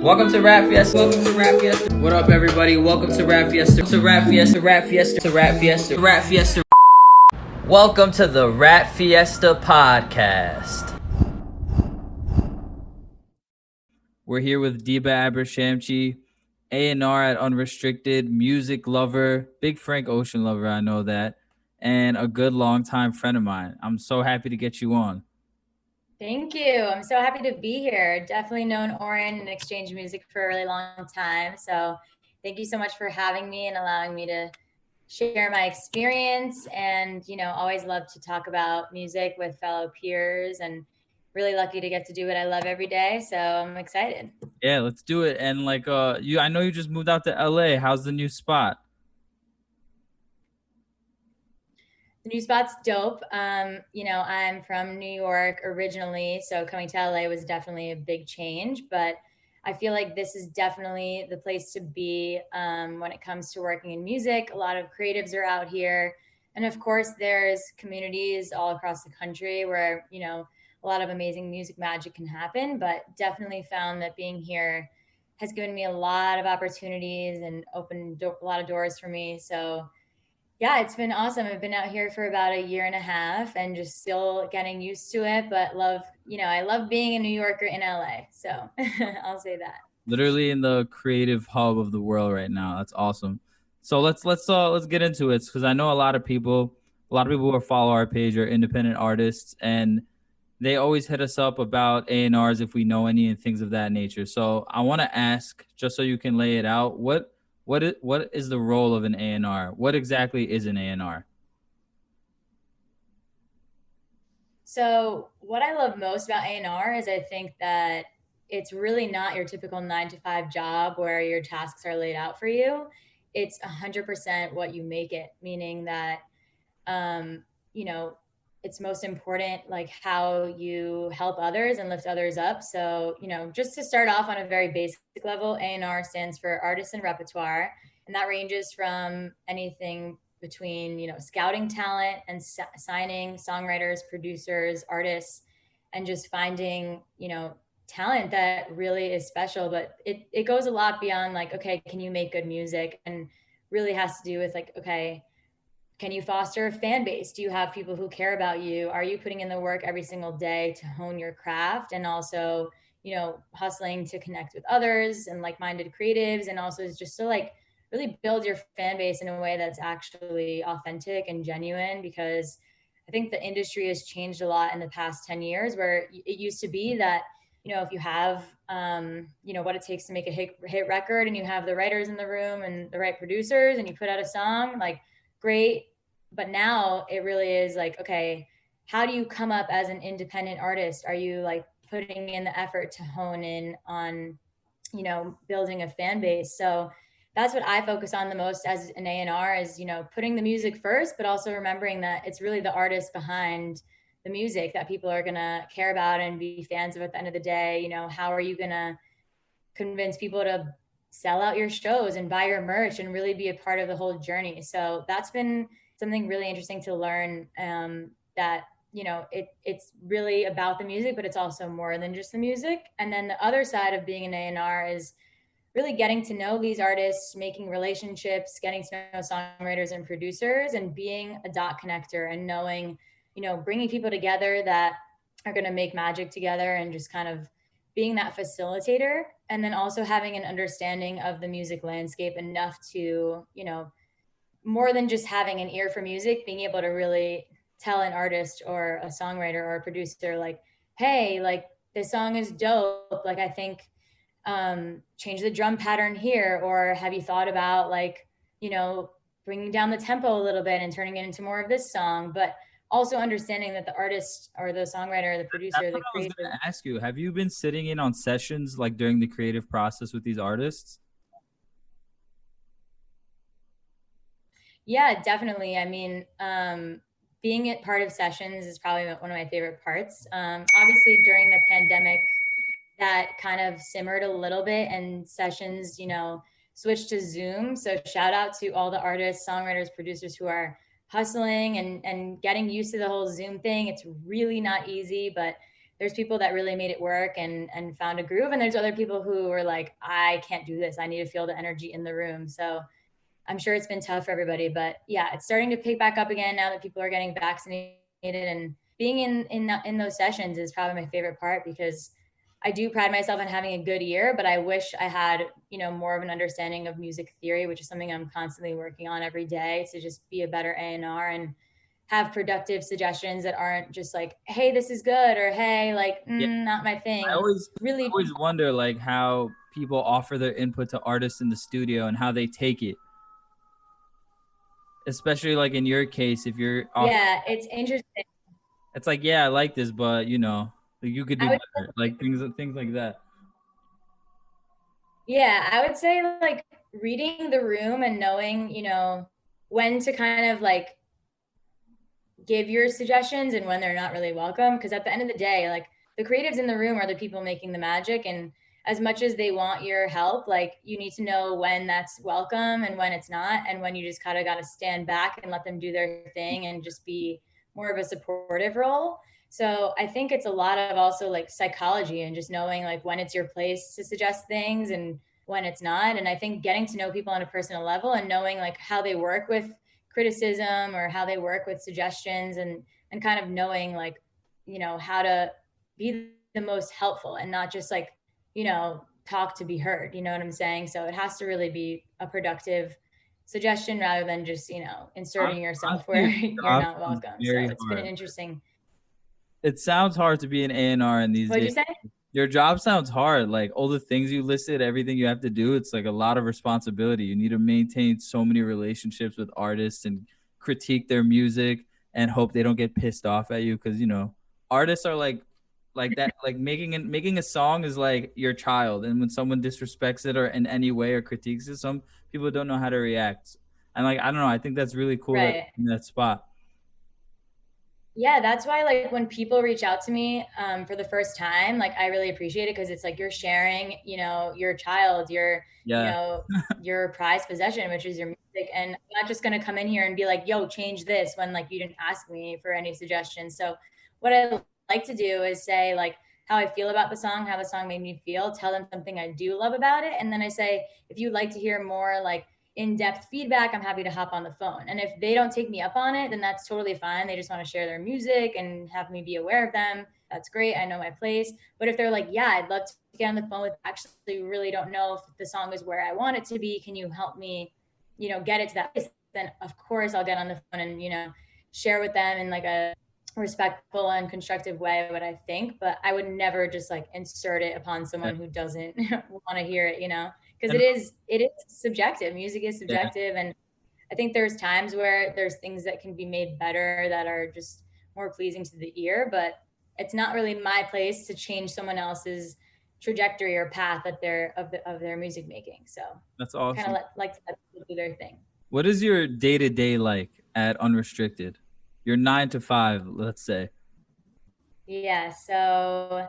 Welcome to Rap Fiesta. Welcome to Rap Fiesta. What up, everybody? Welcome to Rap Fiesta. To Rap Fiesta. Rap Fiesta. Rap Fiesta. Rap Fiesta. Welcome to the Rap Fiesta podcast. We're here with Deeba Abrishamchi, A&R at Unrestricted, music lover, big Frank Ocean lover, I know that, and a good longtime friend of mine. I'm so happy to get you on. Thank you. I'm so happy to be here. Definitely known Oren and exchanged music for a really long time. So thank you so much for having me and allowing me to share my experience. And, always love to talk about music with fellow peers, and really lucky to get to do what I love every day. So I'm excited. Yeah, let's do it. And I know you just moved out to LA. How's the new spot? The new spot's dope. I'm from New York originally, so coming to LA was definitely a big change, but I feel like this is definitely the place to be when it comes to working in music. A lot of creatives are out here. And of course, there's communities all across the country where, a lot of amazing music magic can happen, but definitely found that being here has given me a lot of opportunities and opened a lot of doors for me. So yeah, it's been awesome. I've been out here for about a year and a half and just still getting used to it, but I love being a New Yorker in LA. So I'll say that. Literally in the creative hub of the world right now. That's awesome. So let's get into it, because I know a lot of people who follow our page are independent artists, and they always hit us up about A&Rs if we know any and things of that nature. So I want to ask, just so you can lay it out, what is the role of an A&R? What exactly is an A&R? So what I love most about A&R is I think that it's really not your typical 9-to-5 job where your tasks are laid out for you. It's 100% what you make it, meaning that, it's most important, like how you help others and lift others up. So, just to start off on a very basic level, A&R stands for Artists and Repertoire. And that ranges from anything between, scouting talent and signing songwriters, producers, artists, and just finding, talent that really is special. But it goes a lot beyond like, okay, can you make good music? And really has to do with like, okay, can you foster a fan base? Do you have people who care about you? Are you putting in the work every single day to hone your craft? And also, hustling to connect with others and like-minded creatives. And also just to like really build your fan base in a way that's actually authentic and genuine, because I think the industry has changed a lot in the past 10 years, where it used to be that, if you have, what it takes to make a hit record, and you have the writers in the room and the right producers, and you put out a song, like, great. But now it really is like, okay, how do you come up as an independent artist? Are you like putting in the effort to hone in on, building a fan base? So that's what I focus on the most as an A&R is, putting the music first, but also remembering that it's really the artist behind the music that people are going to care about and be fans of at the end of the day. How are you going to convince people to sell out your shows and buy your merch and really be a part of the whole journey? So that's been something really interesting to learn, that, it's really about the music, but it's also more than just the music. And then the other side of being an A&R is really getting to know these artists, making relationships, getting to know songwriters and producers, and being a dot connector and knowing, bringing people together that are going to make magic together, and just kind of being that facilitator. And then also having an understanding of the music landscape enough to, more than just having an ear for music, being able to really tell an artist or a songwriter or a producer, like, hey, like this song is dope. Like, I think, change the drum pattern here. Or have you thought about like, bringing down the tempo a little bit and turning it into more of this song? But also understanding that the artist or the songwriter, the producer, That's what the I was creator. going to ask you. Have you been sitting in on sessions like during the creative process with these artists? Yeah, definitely. I mean, being at part of sessions is probably one of my favorite parts. Obviously, during the pandemic, that kind of simmered a little bit, and sessions, switched to Zoom. So shout out to all the artists, songwriters, producers who are hustling and getting used to the whole Zoom thing. It's really not easy, but there's people that really made it work and found a groove, and there's other people who are like, I can't do this, I need to feel the energy in the room. So I'm sure it's been tough for everybody, but yeah, it's starting to pick back up again now that people are getting vaccinated, and being in those sessions is probably my favorite part, because I do pride myself on having a good ear, but I wish I had, more of an understanding of music theory, which is something I'm constantly working on every day to just be a better A&R and have productive suggestions that aren't just like, hey, this is good, or hey, like, Yeah, not my I thing. always I Really, always wonder like how people offer their input to artists in the studio and how they take it. Especially like in your case, if you're off, yeah, it's interesting. it's like, yeah, I like this, but like, you could do I would better. Like things like that. Yeah, I would say like reading the room and knowing, when to kind of like give your suggestions and when they're not really welcome. Because at the end of the day, like the creatives in the room are the people making the magic. And as much as they want your help, like you need to know when that's welcome and when it's not. And when you just kind of got to stand back and let them do their thing and just be more of a supportive role. So I think it's a lot of also like psychology and just knowing like when it's your place to suggest things and when it's not. And I think getting to know people on a personal level and knowing like how they work with criticism or how they work with suggestions, and kind of knowing like, how to be the most helpful and not just like, talk to be heard, you know what I'm saying? So it has to really be a productive suggestion rather than just, Hon- inserting yourself Honestly, where your you're job not sounds welcome. So very it's been an hard. interesting. It sounds hard to be an A&R in these What'd days. you say? Your job sounds hard. Like all the things you listed, everything you have to do, it's like a lot of responsibility. You need to maintain so many relationships with artists and critique their music and hope they don't get pissed off at you because artists are like that. Like making a song is like your child, and when someone disrespects it or in any way or critiques it, some people don't know how to react. And like I don't know, I think that's really cool that Right. in that spot. Yeah, that's why like when people reach out to me for the first time, like I really appreciate it, because it's like you're sharing, your child, you Yeah, know, your prized possession, which is your music. And I'm not just gonna come in here and be like, yo, change this when like you didn't ask me for any suggestions. So what I like to do is say like how I feel about the song, how the song made me feel, tell them something I do love about it. And then I say, if you'd like to hear more like in-depth feedback, I'm happy to hop on the phone. And if they don't take me up on it, then that's totally fine. They just want to share their music and have me be aware of them. That's great. I know my place. But if they're like, yeah, I'd love to get on the phone with, actually really don't know if the song is where I want it to be, can you help me, get it to that place? Then of course I'll get on the phone and, share with them in like a respectful and constructive way what I think. But I would never just like insert it upon yeah, someone who doesn't want to hear it. Because and it is subjective. Music is yeah. subjective, and I think there's times where there's things that can be made better that are just more pleasing to the ear, but it's not really my place to change someone else's trajectory or path that of their music making. So That's kind of awesome. like to let people do their thing. What is your day to day like at Unrestricted? Your 9 to 5, let's say. Yeah. So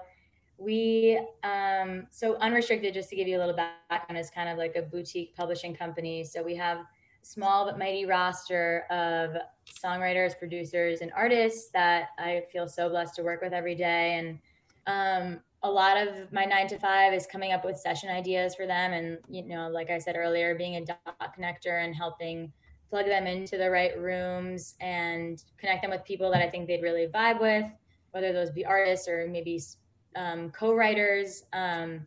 so Unrestricted, just to give you a little background, is kind of like a boutique publishing company. So we have a small but mighty roster of songwriters, producers, and artists that I feel so blessed to work with every day. And a lot of my 9 to 5 is coming up with session ideas for them, and like I said earlier, being a dot connector and helping plug them into the right rooms and connect them with people that I think they'd really vibe with, whether those be artists or maybe co-writers, and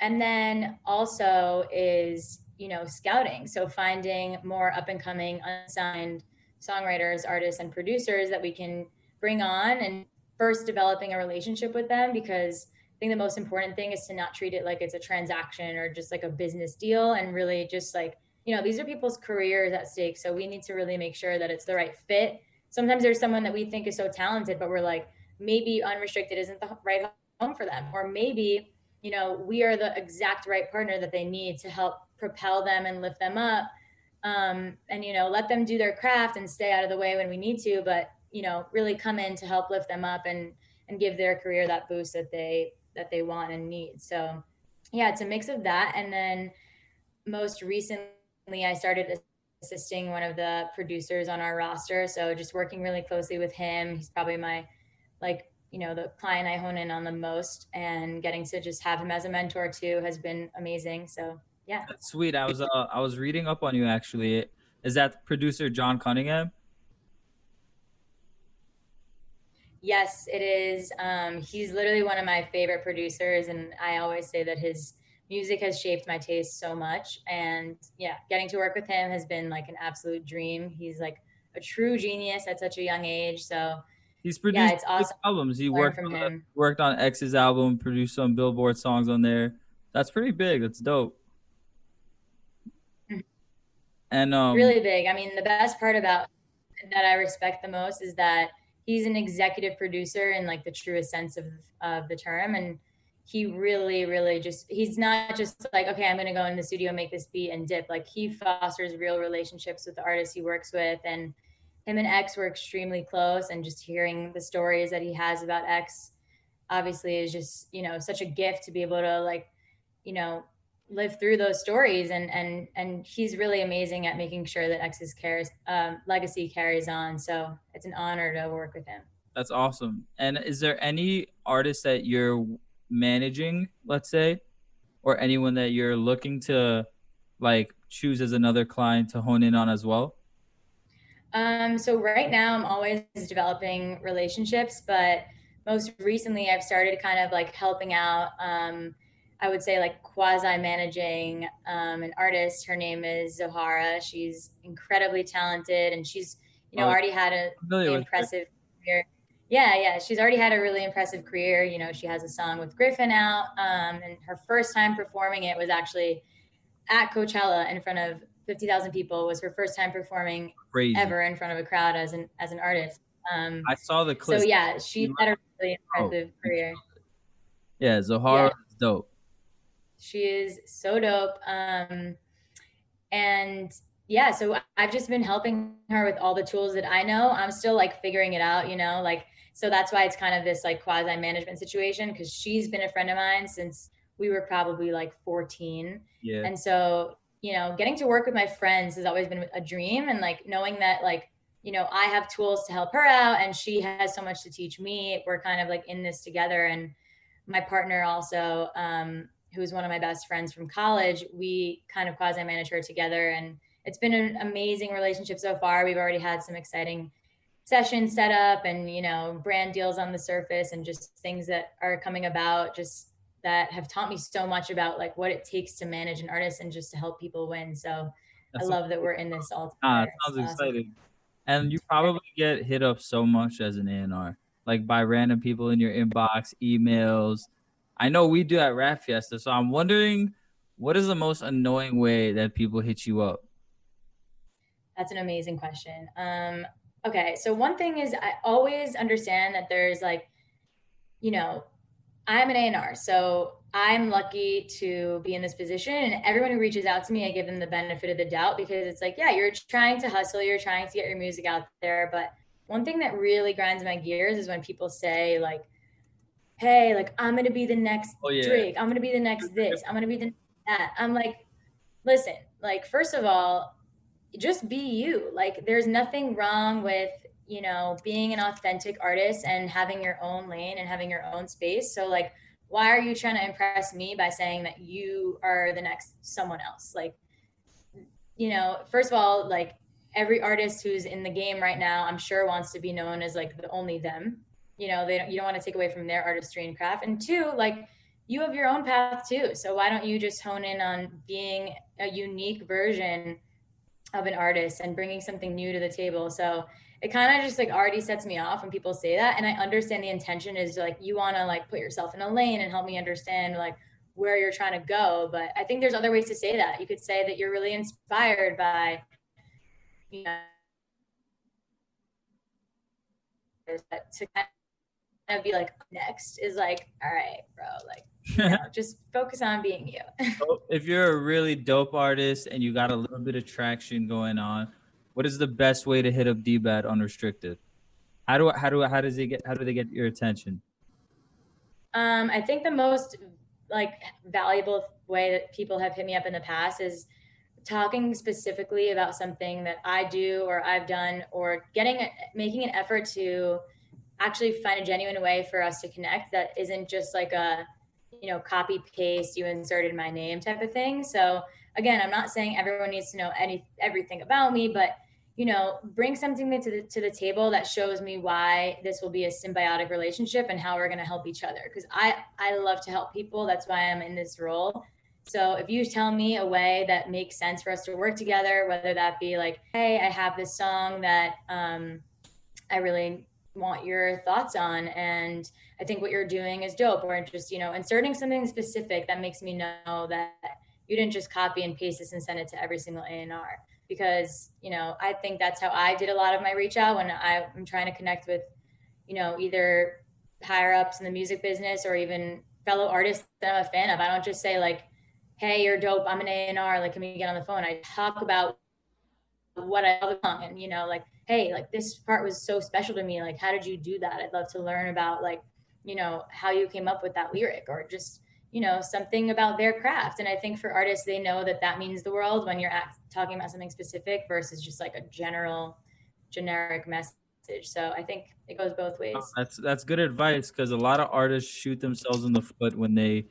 then also is scouting, so finding more up and coming unsigned songwriters, artists, and producers that we can bring on, and first developing a relationship with them, because I think the most important thing is to not treat it like it's a transaction or just like a business deal, and really just like, these are people's careers at stake, so we need to really make sure that it's the right fit. Sometimes there's someone that we think is so talented, but we're like, maybe Unrestricted isn't the right home for them, or maybe we are the exact right partner that they need to help propel them and lift them up, and let them do their craft and stay out of the way when we need to, but really come in to help lift them up and give their career that boost that they want and need. So yeah, it's a mix of that. And then most recently I started assisting one of the producers on our roster, so just working really closely with him. He's probably my, like, the client I hone in on the most, and getting to just have him as a mentor too has been amazing. So yeah. That's sweet. I was reading up on you actually. Is that producer John Cunningham? Yes, it is. He's literally one of my favorite producers, and I always say that his music has shaped my taste so much. And yeah, getting to work with him has been like an absolute dream. He's like a true genius at such a young age. So He's yeah, produced it's big awesome albums. He to learn from him. worked on X's album, produced some Billboard songs on there. That's pretty big. That's dope. And Really big. I mean, the best part about that I respect the most is that he's an executive producer in like the truest sense of the term. And he really, really just, he's not just like, okay, I'm going to go in the studio, make this beat and dip. Like he fosters real relationships with the artists he works with. And him and X were extremely close. And just hearing the stories that he has about X obviously is just, such a gift to be able to like, you know, live through those stories. And he's really amazing at making sure that X's cares legacy carries on. So it's an honor to work with him. that's awesome. And is there any artist that you're managing, let's say, or anyone that you're looking to like choose as another client to hone in on as well? So right now I'm always developing relationships, but most recently I've started kind of like helping out. I would say like quasi managing an artist. Her name is Zohara. She's incredibly talented, and she's Oh, already had a I'm familiar really with her. impressive career. Yeah, yeah, she's already had a really impressive career. She has a song with Griffin out, and her first time performing it was actually at Coachella in front of 50,000 people. Was her first time performing Crazy. ever in front of a crowd as an artist. I saw the So clips. yeah, she's had a really Oh, impressive career. yeah, Zohara Yeah, is dope. she is so dope. And yeah, so I've just been helping her with all the tools that I know. I'm still like figuring it out, like, so that's why it's kind of this like quasi management situation, because she's been a friend of mine since we were probably like 14. Yeah, And so, getting to work with my friends has always been a dream. And like knowing that, like, I have tools to help her out and she has so much to teach me. We're kind of like in this together. And my partner also, who's one of my best friends from college, we kind of quasi manage her together. And it's been an amazing relationship so far. We've already had some exciting sessions set up, and, brand deals on the surface, and just things that are coming about, just that have taught me so much about like what it takes to manage an artist and just to help people win. So I that's love that we're in this all ah, it together. It's sounds awesome. exciting. And you probably get hit up so much as an A&R, like by random people in your inbox, emails. I know we do at Rap Fiesta, so I'm wondering what is the most annoying way that people hit you up? That's an amazing question. Okay, so one thing is I always understand that there's like, you know, I'm an A&R, so I'm lucky to be in this position. And everyone who reaches out to me, I give them the benefit of the doubt, because it's like, yeah, you're trying to hustle, you're trying to get your music out there. But one thing that really grinds my gears is when people say, like, hey, like, I'm going to be the next Oh yeah, Drake, I'm going to be the next this, I'm going to be the that. I'm like, listen, like, first of all, just be you. Like, there's nothing wrong with, being an authentic artist and having your own lane and having your own space. So like, why are you trying to impress me by saying that you are the next someone else? Like, first of all, like, every artist who's in the game right now, I'm sure, wants to be known as like the only them. You don't want to take away from their artistry and craft. And two, like, you have your own path too. So why don't you just hone in on being a unique version of an artist and bringing something new to the table? So it kind of just like already sets me off when people say that. And I understand the intention is like, you want to like put yourself in a lane and help me understand like where you're trying to go. But I think there's other ways to say that. You could say that you're really inspired by, you know, to kind of be like, next is like, all right, bro, like, just focus on being you. So if you're a really dope artist and you got a little bit of traction going on, what is the best way to hit up Deeba at Unrestricted? How do they get your attention? I think the most like valuable way that people have hit me up in the past is talking specifically about something that I do or I've done, or making an effort to actually find a genuine way for us to connect that isn't just like a, copy paste, you inserted my name type of thing. So again, I'm not saying everyone needs to know everything about me, but bring something to the table that shows me why this will be a symbiotic relationship and how we're going to help each other. Because I love to help people. That's why I'm in this role. So if you tell me a way that makes sense for us to work together, whether that be like, hey, I have this song that I really want your thoughts on, and I think what you're doing is dope, or just inserting something specific that makes me know that you didn't just copy and paste this and send it to every single A&R. Because I think that's how I did a lot of my reach out when I'm trying to connect with either higher ups in the music business or even fellow artists that I'm a fan of. I don't just say like, hey, you're dope, I'm an A&R, like, can we get on the phone? I talk about what I love song, and like, hey, like, this part was so special to me, like, how did you do that? I'd love to learn about, like, how you came up with that lyric, or just something about their craft. And I think for artists, they know that that means the world when you're talking about something specific versus just like a generic message. So I think it goes both Oh, ways. that's good advice because a lot of artists shoot themselves in the foot when they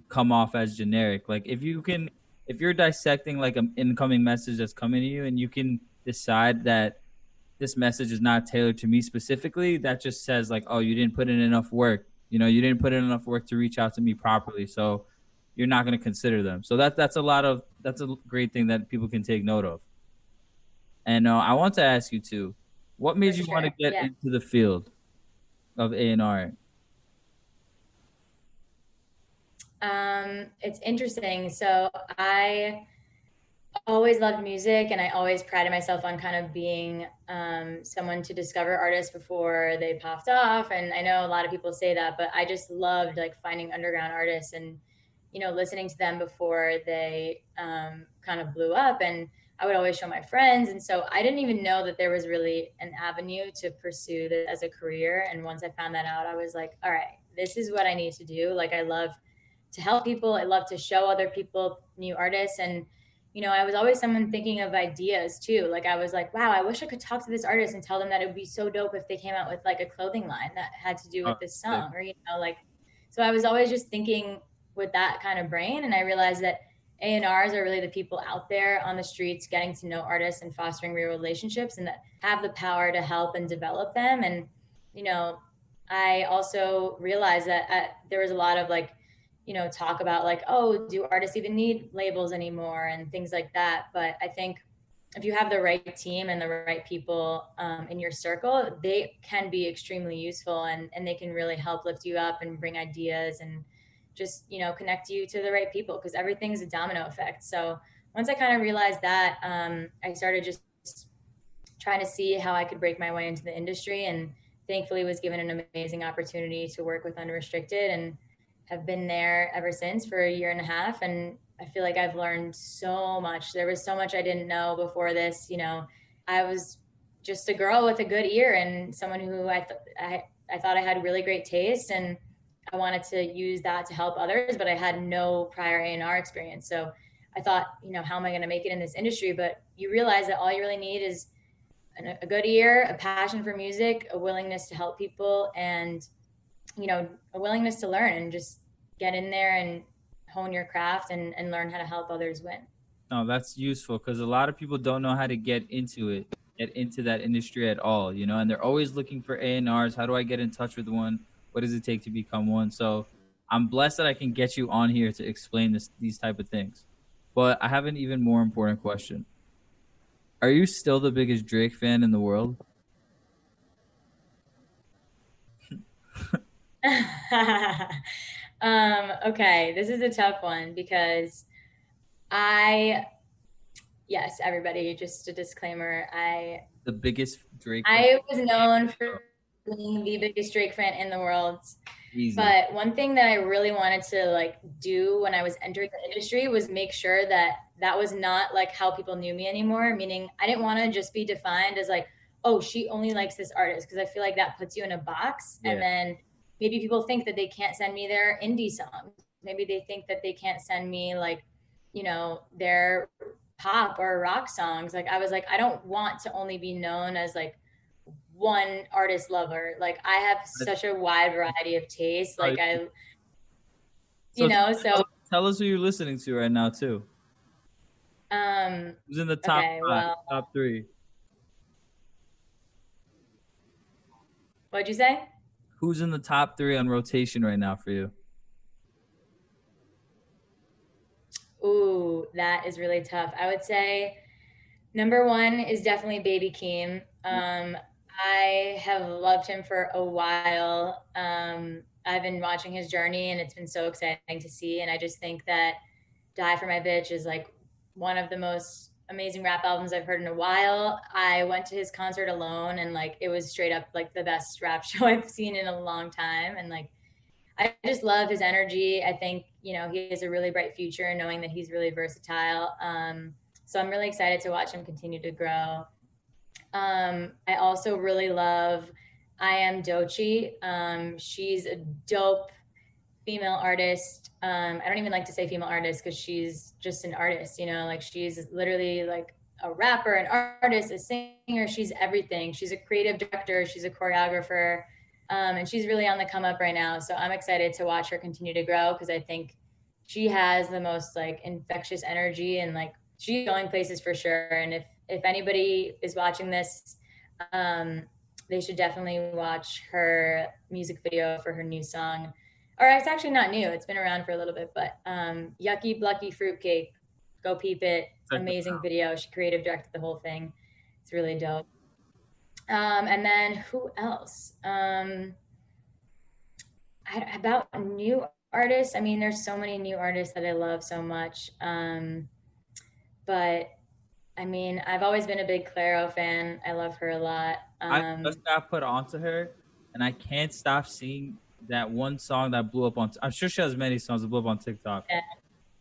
come off as generic. Like if you're dissecting like an incoming message that's coming to you and you can decide that this message is not tailored to me specifically, that just says like, oh, you didn't put in enough work. You didn't put in enough work to reach out to me properly. So you're not going to consider them. So that's a great thing that people can take note of. And I want to ask you too, what For made you want to sure. get Yeah. into the field of A&R? It's interesting. So I always loved music, and I always prided myself on kind of being someone to discover artists before they popped off. And I know a lot of people say that, but I just loved like finding underground artists and listening to them before they kind of blew up. And I would always show my friends, and so I didn't even know that there was really an avenue to pursue this as a career. And once I found that out, I was like, all right, this is what I need to do. Like, I love to help people. I love to show other people new artists. And I was always someone thinking of ideas too. Like, I was like, wow, I wish I could talk to this artist and tell them that it would be so dope if they came out with like a clothing line that had to do Oh, with this sick. song, or like, so I was always just thinking with that kind of brain. And I realized that A&Rs are really the people out there on the streets getting to know artists and fostering real relationships, and that have the power to help and develop them. And you know I also realized that there was a lot of like talk about like, oh, do artists even need labels anymore and things like that. But I think if you have the right team and the right people in your circle, they can be extremely useful, and they can really help lift you up and bring ideas and just connect you to the right people, because everything's a domino effect. So once I kind of realized that, I started just trying to see how I could break my way into the industry, and thankfully was given an amazing opportunity to work with Unrestricted, and have been there ever since for a year and a half. And I feel like I've learned so much. There was so much I didn't know before this. I was just a girl with a good ear and someone who I thought I had really great taste, and I wanted to use that to help others, but I had no prior A&R experience. So I thought, how am I going to make it in this industry? But you realize that all you really need is a good ear, a passion for music, a willingness to help people, and a willingness to learn and just get in there and hone your craft, and learn how to help others win. No, that's useful because a lot of people don't know how to get into that industry at all, and they're always looking for A&Rs. How do I get in touch with one? What does it take to become one? So I'm blessed that I can get you on here to explain these type of things. But I have an even more important question. Are you still the biggest Drake fan in the world? Okay, this is a tough one because I, yes, everybody, just a disclaimer, The biggest Drake fan? I was known for being the biggest Drake fan in the world. Easy. But one thing that I really wanted to like do when I was entering the industry was make sure that that was not like how people knew me anymore. Meaning, I didn't want to just be defined as like, oh, she only likes this artist, because I feel like that puts you in a box. And Yeah. then maybe people think that they can't send me their indie songs. Maybe they think that they can't send me like, their pop or rock songs. Like, I was like, I don't want to only be known as like one artist lover. Like I have But, such a wide variety of tastes. oh, Like I, so so tell us who you're listening to right now too. um Who's in the top okay, five, well, top three? what'd you say? Who's in the top three on rotation right now for you? Ooh, that is really tough. I would say number one is definitely Baby Keem. I have loved him for a while. I've been watching his journey and it's been so exciting to see. And I just think that Die for My Bitch is like one of the most amazing rap albums I've heard in a while. I went to his concert alone and like it was straight up like the best rap show I've seen in a long time. And like I just love his energy. I think, he has a really bright future knowing that he's really versatile. So I'm really excited to watch him continue to grow. I also really love I Am Dochi. She's a dope female artist. I don't even like to say female artist because she's just an artist, like she's literally like a rapper, an artist, a singer. She's everything. She's a creative director. She's a choreographer. And she's really on the come up right now. So I'm excited to watch her continue to grow because I think she has the most like infectious energy and like she's going places for sure. And if anybody is watching this, um, they should definitely watch her music video for her new song. Or it's actually not new. It's been around for a little bit, but Yucky Blucky Fruitcake. Go peep it. Check that Amazing out. video. She creative directed the whole thing. It's really dope. And then who else? About new artists. I mean, there's so many new artists that I love so much. But I mean, I've always been a big Clairo fan. I love her a lot. I just got put onto her, and I can't stop seeing that one song that blew up on. I'm sure she has many songs that blew up on TikTok. Yeah.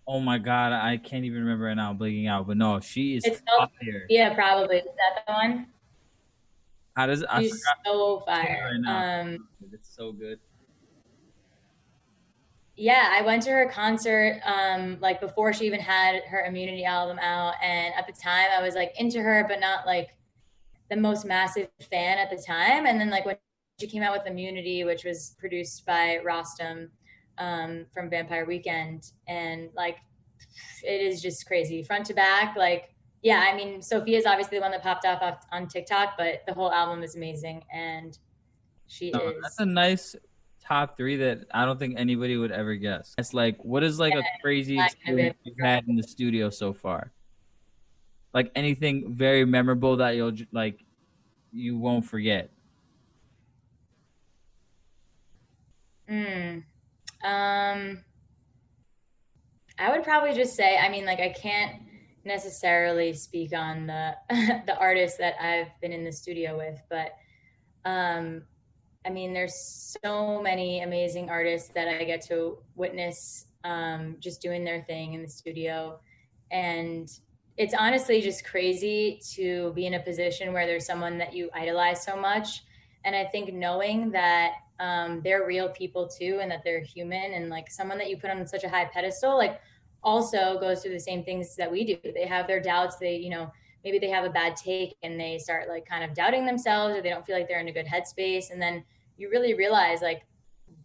Oh my god, I can't even remember right now. I'm blinking out, but no, she is It's called fire. Yeah, probably. Is that the one? How does I She's forgot so to it fire. right now? It's so good. Yeah, I went to her concert like before she even had her Immunity album out, and at the time I was like into her, but not like the most massive fan at the time. And then like when she came out with Immunity, which was produced by Rostam from Vampire Weekend, and like it is just crazy front to back. Like yeah, I mean Sophia's obviously the one that popped off on TikTok, but the whole album is amazing, and she No, that's is a nice top three that I don't think anybody would ever guess. It's like, what is like a crazy not gonna be able experience you've had in the studio so far? Like anything very memorable that like you won't forget. Mm. Um, I would probably just say, I mean, like I can't necessarily speak on the the artists that I've been in the studio with, but um, I mean, there's so many amazing artists that I get to witness just doing their thing in the studio, and it's honestly just crazy to be in a position where there's someone that you idolize so much, and I think knowing that they're real people too, and that they're human, and like someone that you put on such a high pedestal, like also goes through the same things that we do. They have their doubts. They, maybe they have a bad take and they start like kind of doubting themselves, or they don't feel like they're in a good headspace, and then you really realize like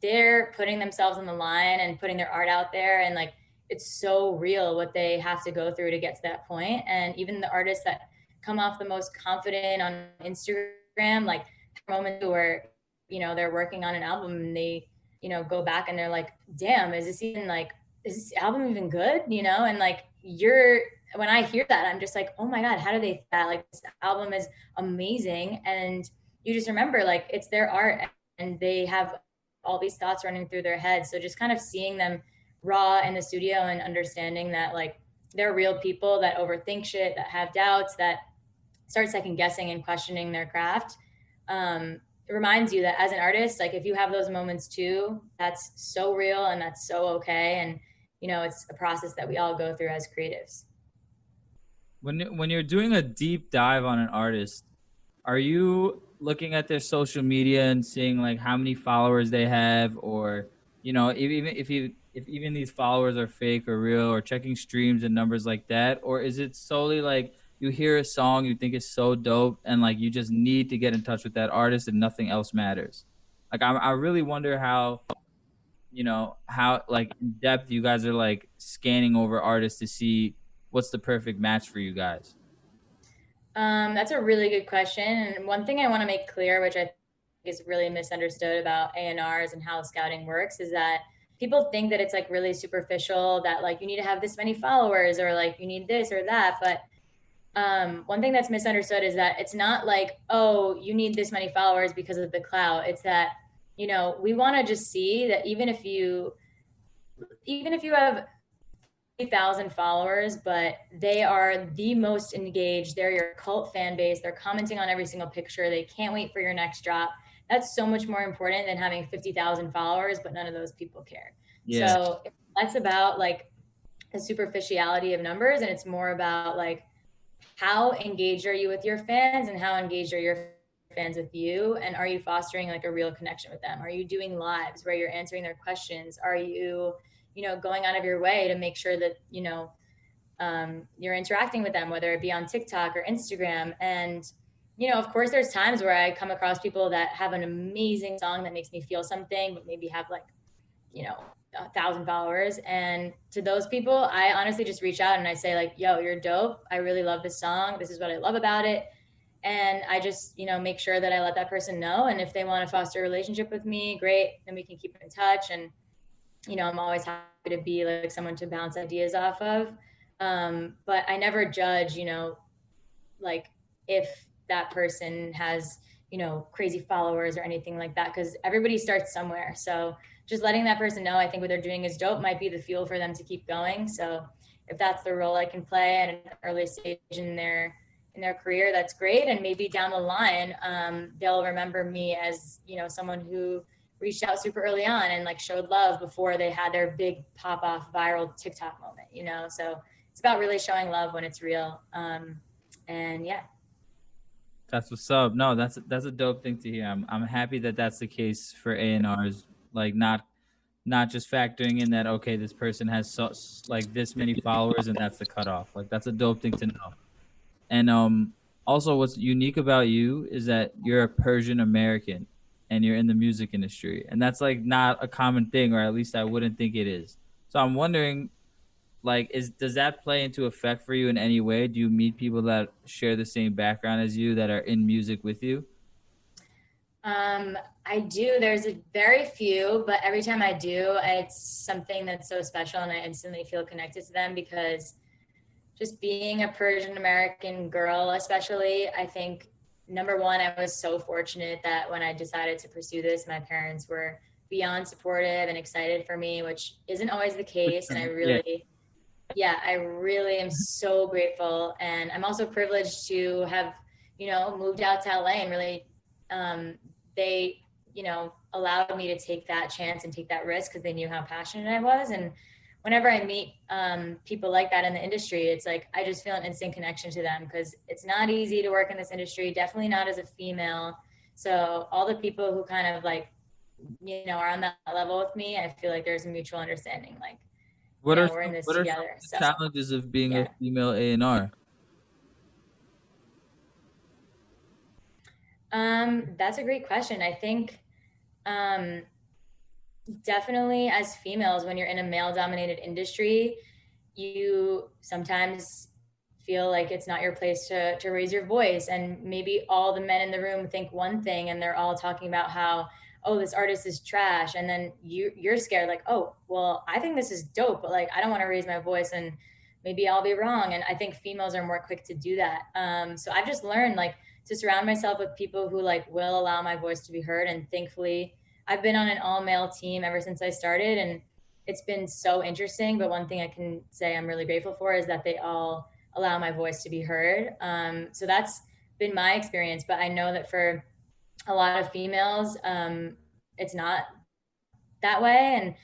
they're putting themselves on the line and putting their art out there, and like it's so real what they have to go through to get to that point. And even the artists that come off the most confident on Instagram, like moments where they're working on an album and they go back and they're like, damn, is this album even good, and like when I hear that, I'm just like, oh my god, how do they that? Like this album is amazing, and you just remember like it's their art and they have all these thoughts running through their heads. So just kind of seeing them raw in the studio and understanding that like they're real people that overthink shit, that have doubts, that start second guessing and questioning their craft. It reminds you that as an artist, like if you have those moments too, that's so real and that's so okay. And it's a process that we all go through as creatives. When you're doing a deep dive on an artist, are you looking at their social media and seeing like how many followers they have, or if even these followers are fake or real, or checking streams and numbers like that, or is it solely like you hear a song, you think it's so dope, and like you just need to get in touch with that artist, and nothing else matters. Like I really wonder how, how like in depth you guys are like scanning over artists to see what's the perfect match for you guys. That's a really good question. And one thing I want to make clear, which I think is really misunderstood about A&Rs and how scouting works, is that people think that it's like really superficial, that like you need to have this many followers or like you need this or that. But one thing that's misunderstood is that it's not like, oh, you need this many followers because of the clout. It's that, we want to just see that even if you have 3,000 followers, but they are the most engaged. They're your cult fan base. They're commenting on every single picture. They can't wait for your next drop. That's so much more important than having 50,000 followers, but none of those people care. Yeah. So it's less about like the superficiality of numbers, and it's more about like how engaged are you with your fans and how engaged are your fans with you, and are you fostering like a real connection with them? Are you doing lives where you're answering their questions? Are you going out of your way to make sure that you're interacting with them, whether it be on TikTok or Instagram? And of course there's times where I come across people that have an amazing song that makes me feel something, but maybe have like you know 1,000 followers, and to those people I honestly just reach out and I say like, yo, you're dope, I really love this song, this is what I love about it. And I just make sure that I let that person know, and if they want to foster a relationship with me, great, then we can keep in touch. And I'm always happy to be like someone to bounce ideas off of. But I never judge, like if that person has, crazy followers or anything like that, because everybody starts somewhere. So just letting that person know I think what they're doing is dope might be the fuel for them to keep going. So if that's the role I can play at an early stage in their career, that's great. And maybe down the line, they'll remember me as, someone who reached out super early on and like showed love before they had their big pop off viral TikTok moment. So it's about really showing love when it's real. And yeah. That's what's up. No, that's a dope thing to hear. I'm happy that that's the case for A&Rs. Like not just factoring in that, okay, this person has like this many followers and that's the cutoff. Like that's a dope thing to know. And also what's unique about you is that you're a Persian American and you're in the music industry. And that's like not a common thing, or at least I wouldn't think it is. So I'm wondering, like, does that play into effect for you in any way? Do you meet people that share the same background as you that are in music with you? I do. There's a very few, but every time I do, it's something that's so special, and I instantly feel connected to them because just being a Persian American girl, especially, I think number one, I was so fortunate that when I decided to pursue this, my parents were beyond supportive and excited for me, which isn't always the case. And I Yeah. really, yeah, I really am so grateful. And I'm also privileged to have, moved out to LA, and really, they, allowed me to take that chance and take that risk because they knew how passionate I was. And whenever I meet people like that in the industry, it's like I just feel an instant connection to them because it's not easy to work in this industry, definitely not as a female. So all the people who kind of like, are on that level with me, I feel like there's a mutual understanding. Like, we're in this What are some together. of So the challenges of being a yeah. female A&R? That's a great question. I think um, definitely as females, when you're in a male dominated industry, you sometimes feel like it's not your place to raise your voice, and maybe all the men in the room think one thing and they're all talking about how, oh, this artist is trash, and then you're scared like, oh well, I think this is dope, but like I don't want to raise my voice and maybe I'll be wrong. And I think females are more quick to do that. So I've just learned like to surround myself with people who like will allow my voice to be heard. And thankfully I've been on an all male team ever since I started, and it's been so interesting. But one thing I can say I'm really grateful for is that they all allow my voice to be heard. So that's been my experience. But I know that for a lot of females, it's not that way. And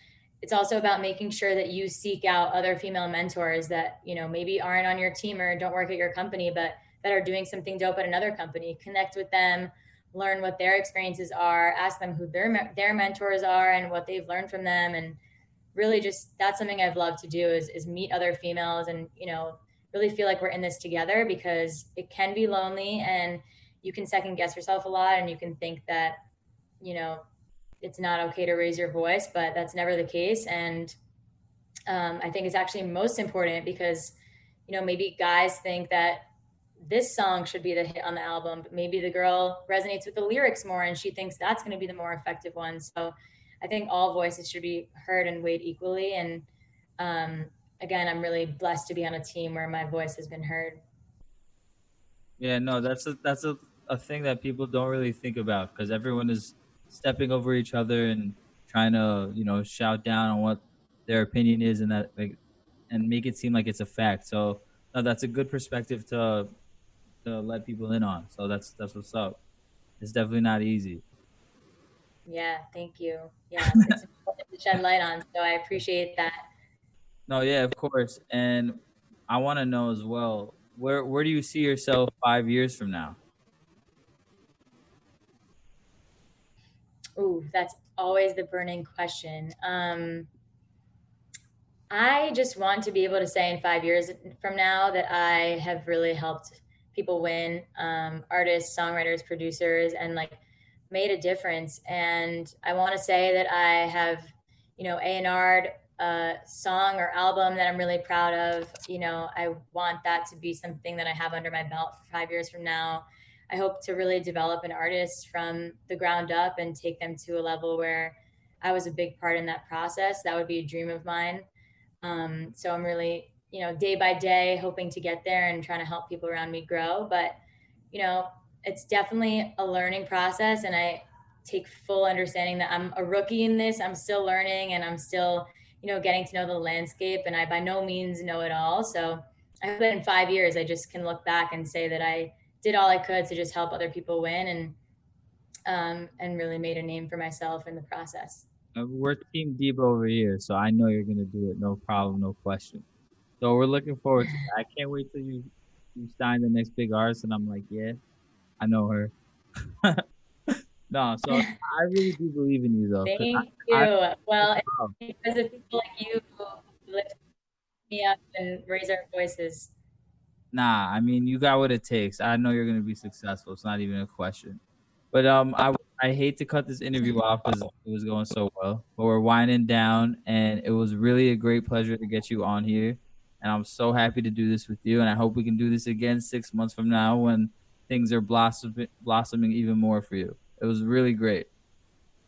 it's also about making sure that you seek out other female mentors that, maybe aren't on your team or don't work at your company, but that are doing something dope at another company. Connect with them, learn what their experiences are, ask them who their mentors are and what they've learned from them. And really just that's something I've loved to do is meet other females and, really feel like we're in this together, because it can be lonely and you can second guess yourself a lot, and you can think that, you know, it's not okay to raise your voice, but that's never the case. And I think it's actually most important because, maybe guys think that this song should be the hit on the album, but maybe the girl resonates with the lyrics more and she thinks that's going to be the more effective one. So I think all voices should be heard and weighed equally. And um, again, I'm really blessed to be on a team where my voice has been heard. Yeah, no, that's a thing that people don't really think about because everyone is stepping over each other and trying to, shout down on what their opinion is and that like and make it seem like it's a fact. So no, that's a good perspective to let people in on. So that's what's up. It's definitely not easy. Yeah, thank you. Yeah, it's important to shed light on. So I appreciate that. No, yeah, of course. And I want to know as well, where do you see yourself 5 years from now? Ooh, that's always the burning question. I just want to be able to say in 5 years from now that I have really helped people win, artists, songwriters, producers, and like made a difference. And I want to say that I have, A&R'd a song or album that I'm really proud of. I want that to be something that I have under my belt for 5 years from now. I hope to really develop an artist from the ground up and take them to a level where I was a big part in that process. That would be a dream of mine. So I'm really, day by day hoping to get there and trying to help people around me grow. But, you know, it's definitely a learning process. And I take full understanding that I'm a rookie in this. I'm still learning and I'm still, getting to know the landscape. And I by no means know it all. So I hope that in 5 years, I just can look back and say that I did all I could to just help other people win, and really made a name for myself in the process. We're Team Deeba over here, so I know you're gonna do it. No problem, no question. So we're looking forward to that. I can't wait till you sign the next big artist, and I'm like, yeah, I know her. No, so I really do believe in you though, because Thank I you. Well, wow. it's because of people like you who lift me up and raise our voices. Nah, I mean, you got what it takes. I know you're gonna be successful. It's not even a question. But I hate to cut this interview off because it was going so well. But we're winding down, and it was really a great pleasure to get you on here. And I'm so happy to do this with you. And I hope we can do this again 6 months from now when things are blossoming even more for you. It was really great.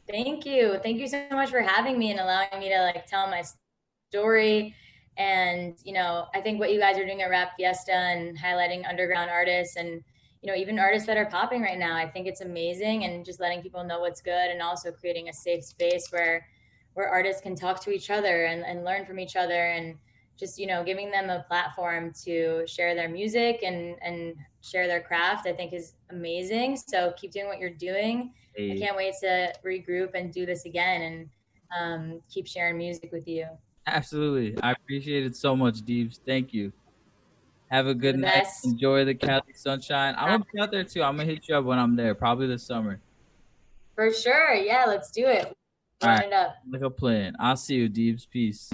Thank you. Thank you so much for having me and allowing me to like tell my story. And, I think what you guys are doing at Rap Fiesta and highlighting underground artists and, even artists that are popping right now, I think it's amazing, and just letting people know what's good, and also creating a safe space where artists can talk to each other and learn from each other, and just, giving them a platform to share their music and share their craft, I think is amazing. So keep doing what you're doing. I Hey, can't wait to regroup and do this again, and keep sharing music with you. absolutely. I appreciate it so much, Deebs. Thank you. Have a You're good the night. best. Enjoy the Cali sunshine. I'm gonna be out there too. I'm gonna hit you up when I'm there, probably this summer. For sure. Yeah, let's do it. All Line right, it up. like a plan. I'll see you, Deebs. Peace.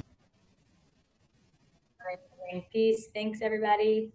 All right. Peace. Thanks, everybody.